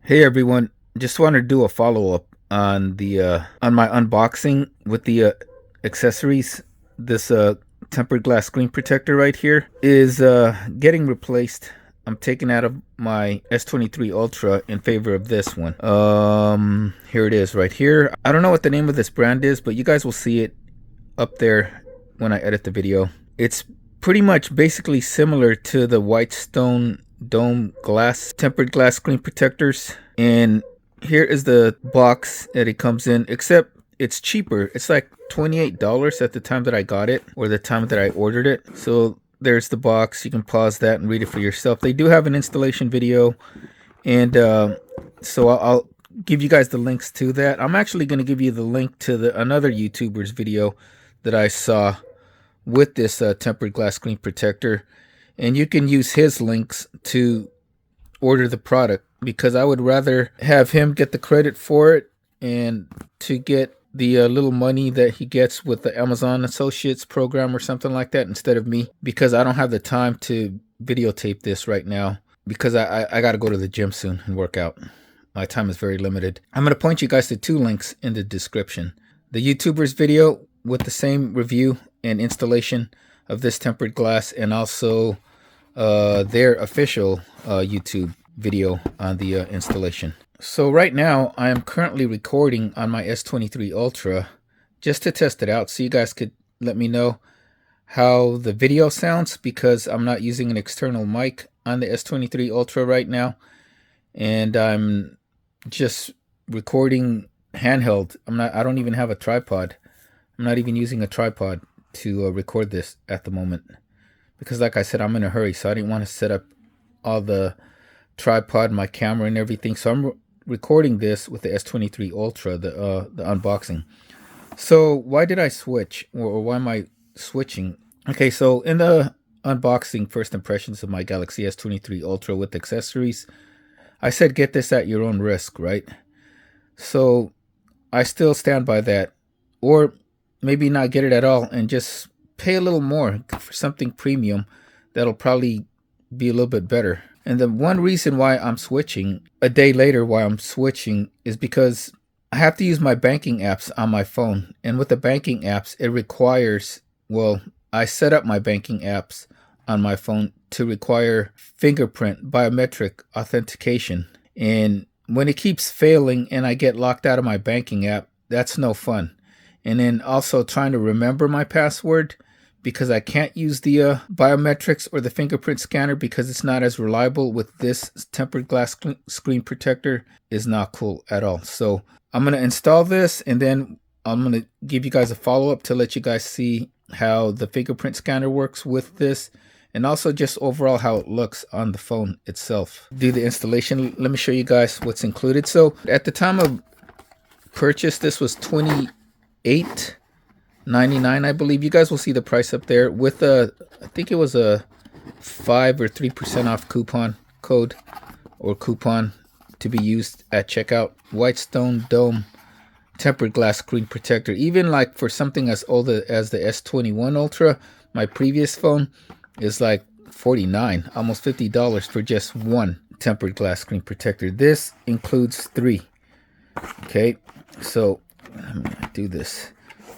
Hey everyone, just wanted to do a follow-up on the on my unboxing with the accessories. This tempered glass screen protector right here is getting replaced. I'm taking out of my S23 Ultra in favor of this one. Here it is right here. I don't know what the name of this brand is, but you guys will see it up there when I edit the video. It's pretty much basically similar to the Whitestone dome glass tempered glass screen protectors, and here is the box that it comes in, except it's cheaper. It's like $28 at the time that I got it, or the time that I ordered it. So there's the box. You can pause that and read it for yourself. They do have an installation video, and so I'll give you guys the links to that. I'm actually going to give you the link to another YouTuber's video that I saw with this tempered glass screen protector, and you can use his links to order the product, because I would rather have him get the credit for it and to get the little money that he gets with the Amazon Associates program or something like that, instead of me, because I don't have the time to videotape this right now, because I got to go to the gym soon and work out. My time is very limited. I'm going to point you guys to two links in the description. The YouTuber's video with the same review and installation of this tempered glass, and also their official YouTube video on the installation. So right now I am currently recording on my S23 Ultra just to test it out, so you guys could let me know how the video sounds, because I'm not using an external mic on the S23 Ultra right now, and I'm just recording handheld. I don't even have a tripod. I'm not even using a tripod to record this at the moment, because like I said, I'm in a hurry, so I didn't want to set up all the tripod, my camera and everything. So I'm recording this with the S23 Ultra, the unboxing. So why did I switch, or why am I switching? Okay, so in the unboxing first impressions of my Galaxy S23 Ultra with accessories, I said get this at your own risk, right? So I still stand by that. Or maybe not get it at all and just pay a little more for something premium that'll probably be a little bit better. And the one reason why I'm switching a day later, why I'm switching, is because I have to use my banking apps on my phone. And with the banking apps, it requires, well, I set up my banking apps on my phone to require fingerprint biometric authentication. And when it keeps failing and I get locked out of my banking app, that's no fun. And then also trying to remember my password, because I can't use the biometrics or the fingerprint scanner, because it's not as reliable with this tempered glass screen protector, is not cool at all. So I'm going to install this, and then I'm going to give you guys a follow-up to let you guys see how the fingerprint scanner works with this, and also just overall how it looks on the phone itself. Do the installation. Let me show you guys what's included. So at the time of purchase, this was $28.99, I believe. You guys will see the price up there with I think it was a 5 or 3% off coupon code, or coupon to be used at checkout. Whitestone dome tempered glass screen protector. Even like for something as old as the S21 Ultra, my previous phone, is like $49, almost $50 for just one tempered glass screen protector. This includes 3. Okay, so I'm gonna do this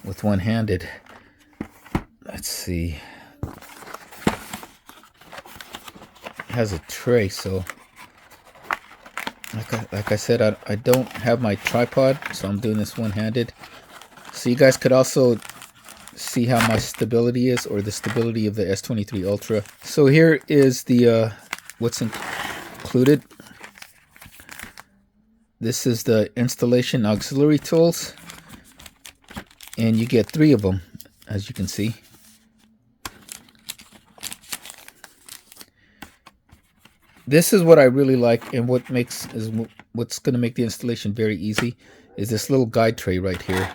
with one-handed. Let's see. It has a tray, so like I said, I don't have my tripod, so I'm doing this one-handed. So you guys could also see how my stability is, or the stability of the S23 Ultra. So here is the what's included. This is the installation auxiliary tools, and you get 3 of them, as you can see. This is what I really like, and what's going to make the installation very easy, is this little guide tray right here.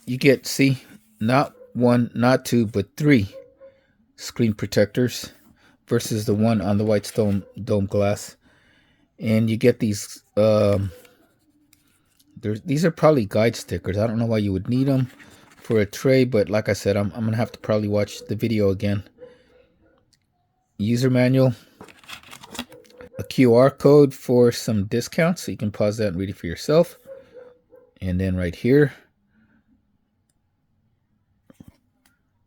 You get, see, not 1, not 2, but 3 screen protectors versus the one on the Whitestone dome glass. And you get these, these are probably guide stickers. I don't know why you would need them for a tray, but like I said, I'm going to have to probably watch the video again. User manual, a QR code for some discounts, so you can pause that and read it for yourself. And then right here,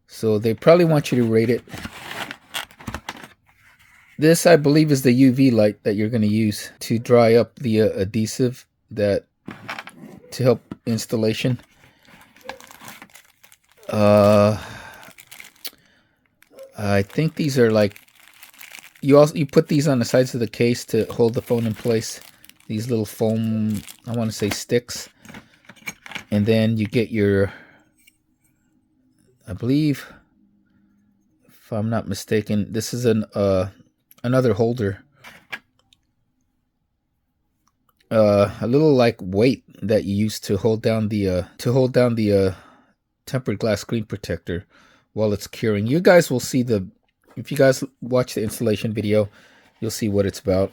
so they probably want you to rate it. This, I believe, is the UV light that you're going to use to dry up the adhesive that to help installation. I think these are like, you put these on the sides of the case to hold the phone in place. These little foam, I want to say sticks. And then you get your, I believe, if I'm not mistaken, this is another holder. A little like weight that you use to hold down the tempered glass screen protector while it's curing. You guys will see if you guys watch the installation video, you'll see what it's about.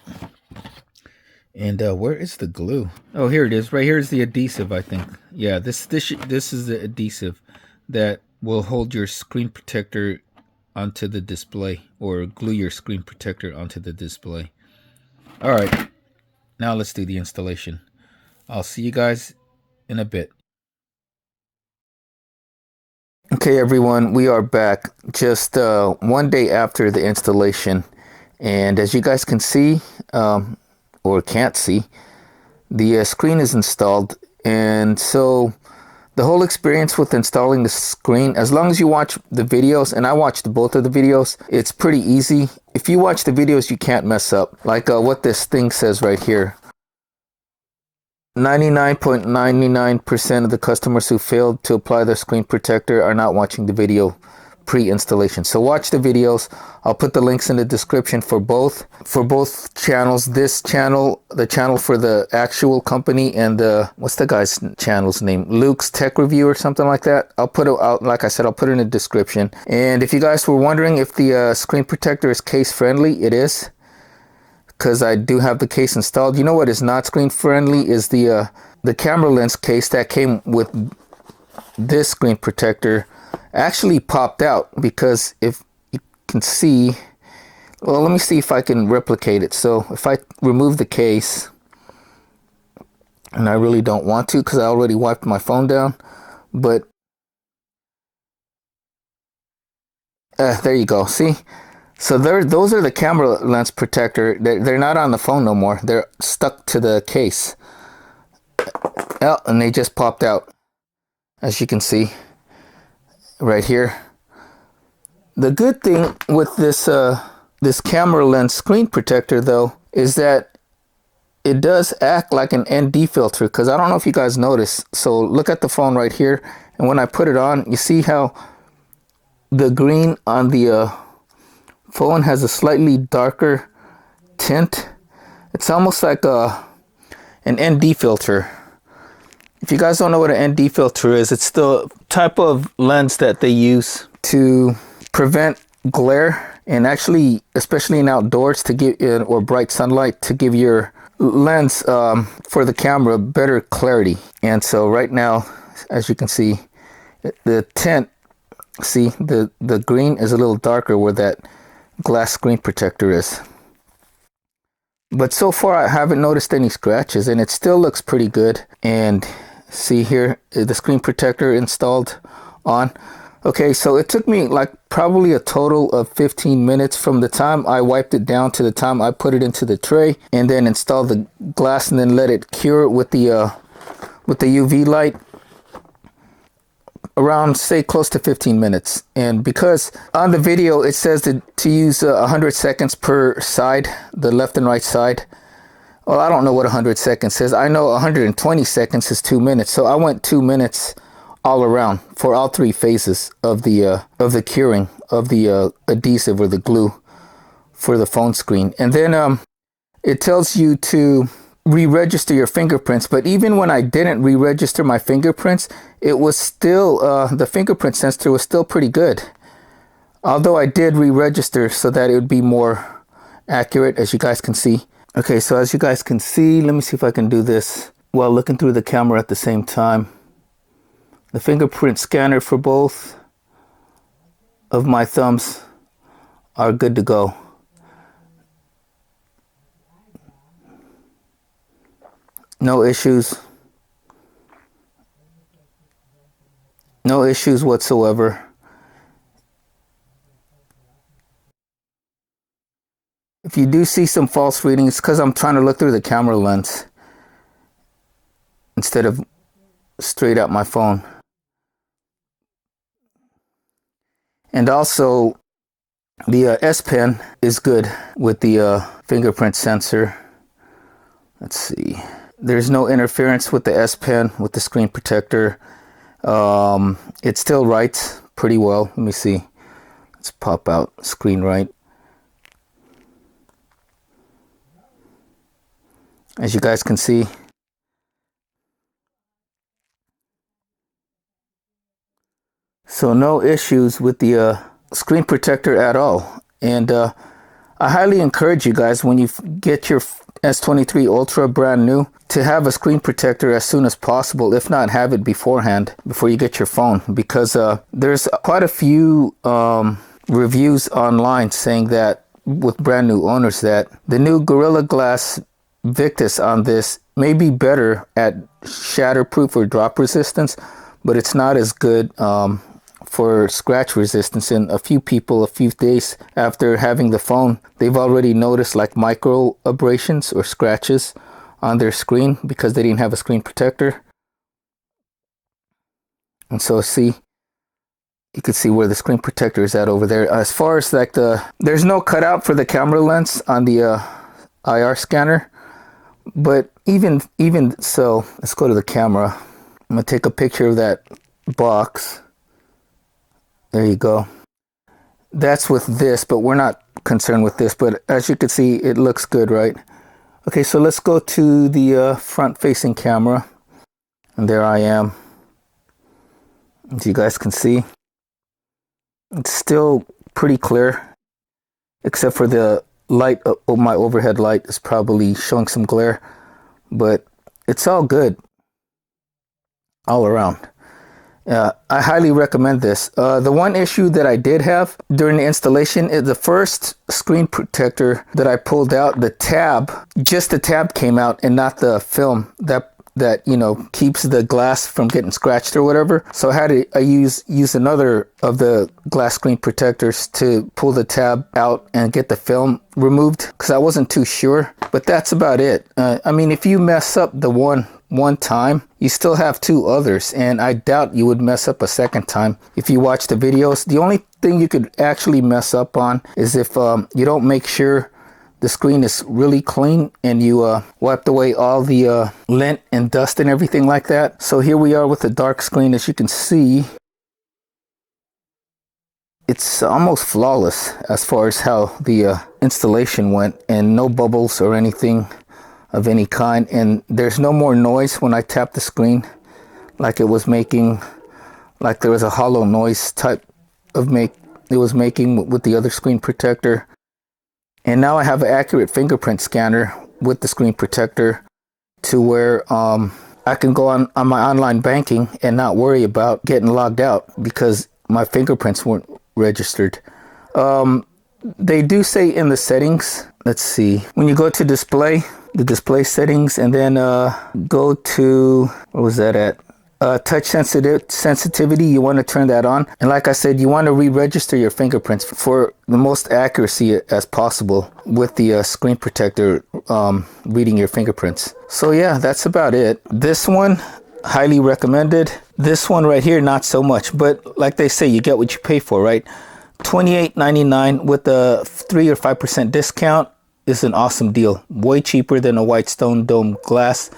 And where is the glue? Oh, here it is. Right here is the adhesive, I think. Yeah, this is the adhesive that will hold your screen protector onto the display, or glue your screen protector onto the display. All right, now let's do the installation. I'll see you guys in a bit. Okay, everyone, we are back just one day after the installation, and as you guys can see, or can't see, the screen is installed. And so the whole experience with installing the screen, as long as you watch the videos, and I watched both of the videos, it's pretty easy. If you watch the videos, you can't mess up. Like what this thing says right here. 99.99% of the customers who failed to apply their screen protector are not watching the video pre-installation. So watch the videos. I'll put the links in the description for both channels. This channel, the channel for the actual company, and what's the guy's channel's name? Luke's Tech Review or something like that. I'll put it out, like I said, I'll put it in the description. And if you guys were wondering if the screen protector is case friendly, it is, because I do have the case installed. You know what is not screen friendly is the camera lens case that came with this screen protector actually popped out, because if you can see, well, let me see if I can replicate it. So if I remove the case, and I really don't want to because I already wiped my phone down, but there you go. See, so those are the camera lens protector. They're not on the phone no more. They're stuck to the case. Oh, and they just popped out, as you can see right here. The good thing with this this camera lens screen protector, though, is that it does act like an ND filter, because I don't know if you guys notice. So look at the phone right here, and when I put it on, you see how the green on the phone has a slightly darker tint. It's almost like an ND filter. If you guys don't know what an ND filter is, it's the type of lens that they use to prevent glare, and actually, especially in outdoors, to give or bright sunlight, to give your lens for the camera better clarity. And so right now, as you can see, the tint, see the green is a little darker where that glass screen protector is. But so far I haven't noticed any scratches, and it still looks pretty good. And see here, the screen protector installed on. Okay, so it took me like probably a total of 15 minutes from the time I wiped it down to the time I put it into the tray and then installed the glass and then let it cure with the UV light. Around, say, close to 15 minutes. And because on the video it says to use 100 seconds per side, the left and right side. Well, I don't know what 100 seconds says. I know 120 seconds is 2 minutes. So I went 2 minutes all around for all three phases of the curing of the adhesive or the glue for the phone screen. And then it tells you to re-register your fingerprints. But even when I didn't re-register my fingerprints, it was still the fingerprint sensor was still pretty good. Although I did re-register so that it would be more accurate, as you guys can see. Okay, so as you guys can see, let me see if I can do this while looking through the camera at the same time. The fingerprint scanner for both of my thumbs are good to go. No issues. No issues whatsoever. If you do see some false readings, it's because I'm trying to look through the camera lens instead of straight out my phone. And also, the S Pen is good with the fingerprint sensor. Let's see. There's no interference with the S Pen with the screen protector. It still writes pretty well. Let me see. Let's pop out screen write. As you guys can see. So no issues with the screen protector at all. And I highly encourage you guys, when you get your S23 Ultra brand new, to have a screen protector as soon as possible. If not, have it beforehand, before you get your phone. Because there's quite a few reviews online saying that, with brand new owners, that the new Gorilla Glass Victus on this may be better at shatterproof or drop resistance, but it's not as good for scratch resistance. And a few people, a few days after having the phone, they've already noticed like micro abrasions or scratches on their screen because they didn't have a screen protector. And so see, you can see where the screen protector is at over there. As far as like there's no cutout for the camera lens on the IR scanner. But even so, let's go to the camera. I'm gonna take a picture of that box. There you go. That's with this, but we're not concerned with this. But as you can see, it looks good, right? Okay, so let's go to the front-facing camera. And there I am. As you guys can see, it's still pretty clear, except for the light. My overhead light is probably showing some glare, but it's all good all around. I highly recommend this. The one issue that I did have during the installation is the first screen protector that I pulled out, the tab, just the tab came out and not the film that you know, keeps the glass from getting scratched or whatever. So I had to use another of the glass screen protectors to pull the tab out and get the film removed, because I wasn't too sure. But that's about it. I mean, if you mess up the one time, you still have two others, and I doubt you would mess up a second time. If you watch the videos, the only thing you could actually mess up on is if you don't make sure the screen is really clean and you wiped away all the lint and dust and everything like that. So here we are with the dark screen. As you can see, it's almost flawless as far as how the installation went, and no bubbles or anything of any kind. And there's no more noise when I tap the screen like it was making, like there was a hollow noise type of it was making with the other screen protector. And now I have an accurate fingerprint scanner with the screen protector, to where I can go on my online banking and not worry about getting logged out because my fingerprints weren't registered. They do say in the settings, let's see, when you go to display, the display settings, and then go to, where was that at? Touch sensitivity, you want to turn that on. And like I said, you want to re-register your fingerprints for the most accuracy as possible with the screen protector reading your fingerprints. So yeah, that's about it. This one, highly recommended. This one right here, not so much. But like they say, you get what you pay for, right? $28.99 with a 3 or 5% discount is an awesome deal. Way cheaper than a white stone dome glass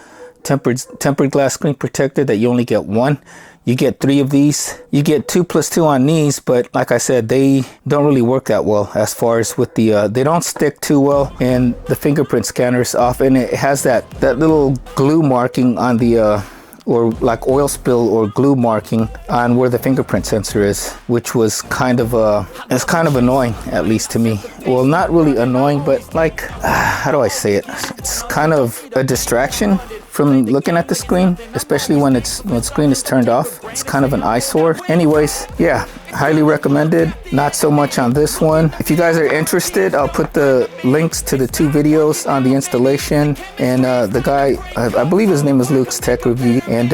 tempered glass screen protector that you only get one. You get 3 of these. You get 2 plus 2 on these, but like I said, they don't really work that well as far as with the they don't stick too well, and the fingerprint scanner's off, and it has that little glue marking on the or like oil spill or glue marking on where the fingerprint sensor is, which was kind of it's kind of annoying, at least to me. Well, not really annoying, but like how do I say it? It's kind of a distraction from looking at the screen, especially when the screen is turned off. It's kind of an eyesore. Anyways, yeah, highly recommended. Not so much on this one. If you guys are interested, I'll put the links to the 2 videos on the installation, and the guy, I believe his name is Luke's Tech Review, and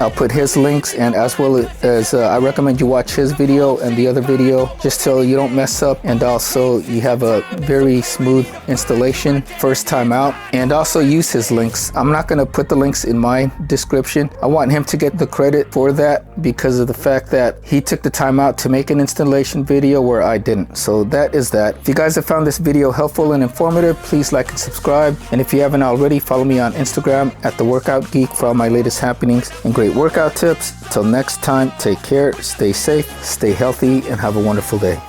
I'll put his links, and as well as I recommend you watch his video and the other video, just so you don't mess up, and also you have a very smooth installation first time out. And also use his links. I'm not going to put the links in my description. I want him to get the credit for that because of the fact that he took the time out to make an installation video where I didn't. So that is that. If you guys have found this video helpful and informative, please like and subscribe. And if you haven't already, follow me on Instagram at The Workout Geek for all my latest happenings and great workout tips. Till next time, take care, stay safe, stay healthy, and have a wonderful day.